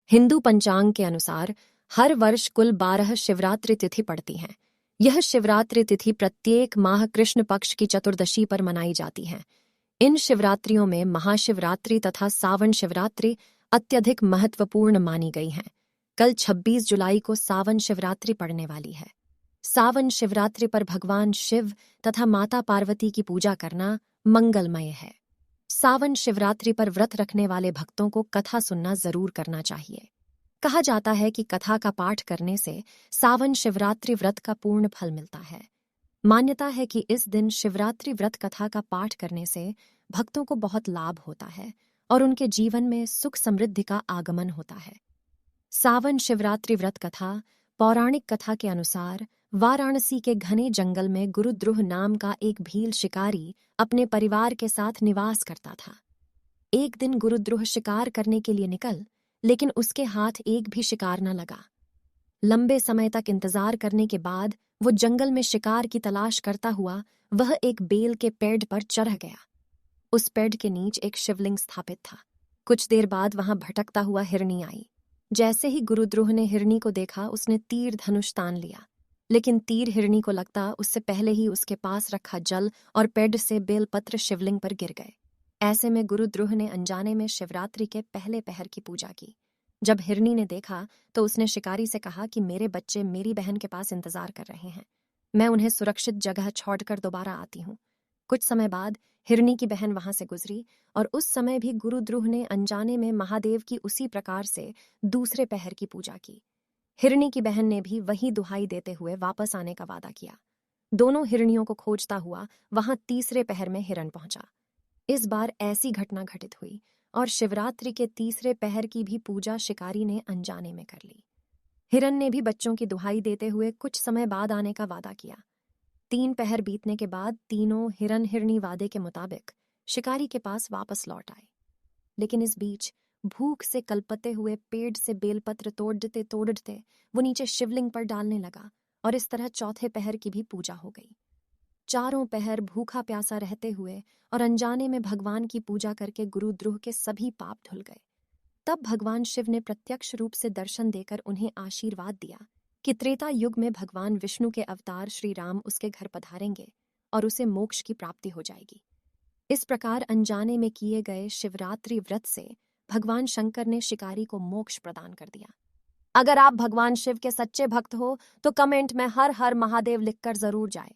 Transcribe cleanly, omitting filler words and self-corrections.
हिंदू पंचांग के अनुसार हर वर्ष कुल 12 शिवरात्रि तिथि पड़ती हैं। यह शिवरात्रि तिथि प्रत्येक माह कृष्ण पक्ष की चतुर्दशी पर मनाई जाती है। इन शिवरात्रियों में महाशिवरात्रि तथा सावन शिवरात्रि अत्यधिक महत्वपूर्ण मानी गई हैं। कल 26 जुलाई को सावन शिवरात्रि पड़ने वाली है। सावन शिवरात्रि पर भगवान शिव तथा माता पार्वती की पूजा करना मंगलमय है। सावन शिवरात्रि पर व्रत रखने वाले भक्तों को कथा सुनना जरूर करना चाहिए। कहा जाता है कि कथा का पाठ करने से सावन शिवरात्रि व्रत का पूर्ण फल मिलता है। मान्यता है कि इस दिन शिवरात्रि व्रत कथा का पाठ करने से भक्तों को बहुत लाभ होता है और उनके जीवन में सुख समृद्धि का आगमन होता है। सावन शिवरात्रि व्रत कथा पौराणिक कथा के अनुसार वाराणसी के घने जंगल में गुरुद्रुह नाम का एक भील शिकारी अपने परिवार के साथ निवास करता था। एक दिन गुरुद्रुह शिकार करने के लिए निकल, लेकिन उसके हाथ एक भी शिकार न लगा। लंबे समय तक इंतजार करने के बाद वो जंगल में शिकार की तलाश करता हुआ वह एक बेल के पेड़ पर चढ़ गया। उस पेड़ के नीचे एक शिवलिंग स्थापित था। कुछ देर बाद वहां भटकता हुआ हिरनी आई। जैसे ही गुरुद्रुह ने हिरनी को देखा, उसने तीर धनुष तान लिया, लेकिन तीर हिरनी को लगता उससे पहले ही उसके पास रखा जल और पेड़ से बेलपत्र शिवलिंग पर गिर गए। ऐसे में गुरुद्रुह ने अनजाने में शिवरात्रि के पहले पहर की पूजा की। जब हिरनी ने देखा तो उसने शिकारी से कहा कि मेरे बच्चे मेरी बहन के पास इंतजार कर रहे हैं, मैं उन्हें सुरक्षित जगह छोड़कर दोबारा आती हूँ। कुछ समय बाद हिरनी की बहन वहां से गुजरी और उस समय भी गुरुद्रुह ने अनजाने में महादेव की उसी प्रकार से दूसरे पहर की पूजा की। हिरनी की बहन ने भी वही दुहाई देते हुए वापस आने का वादा किया। दोनों हिरनियों को खोजता हुआ वहां तीसरे पहर में हिरण पहुंचा। इस बार ऐसी घटना घटित हुई और शिवरात्रि के तीसरे पहर की भी पूजा शिकारी ने अनजाने में कर ली। हिरन ने भी बच्चों की दुहाई देते हुए कुछ समय बाद आने का वादा किया। 3 पहर बीतने के बाद तीनों हिरन हिरनी वादे के मुताबिक शिकारी के पास वापस लौट आए। लेकिन इस बीच भूख से कलपते हुए पेड़ से बेलपत्र तोड़ते तोड़ते वो नीचे शिवलिंग पर डालने लगा और इस तरह चौथे पहर की भी पूजा हो गई। चारों पहर भूखा प्यासा रहते हुए और अनजाने में भगवान की पूजा करके गुरुद्रुह के सभी पाप धुल गए। तब भगवान शिव ने प्रत्यक्ष रूप से दर्शन देकर उन्हें आशीर्वाद दिया कि त्रेता युग में भगवान विष्णु के अवतार श्री राम उसके घर पधारेंगे और उसे मोक्ष की प्राप्ति हो जाएगी। इस प्रकार अनजाने में किए गए शिवरात्रि व्रत से भगवान शंकर ने शिकारी को मोक्ष प्रदान कर दिया। अगर आप भगवान शिव के सच्चे भक्त हो तो कमेंट में हर हर महादेव लिखकर जरूर जाए।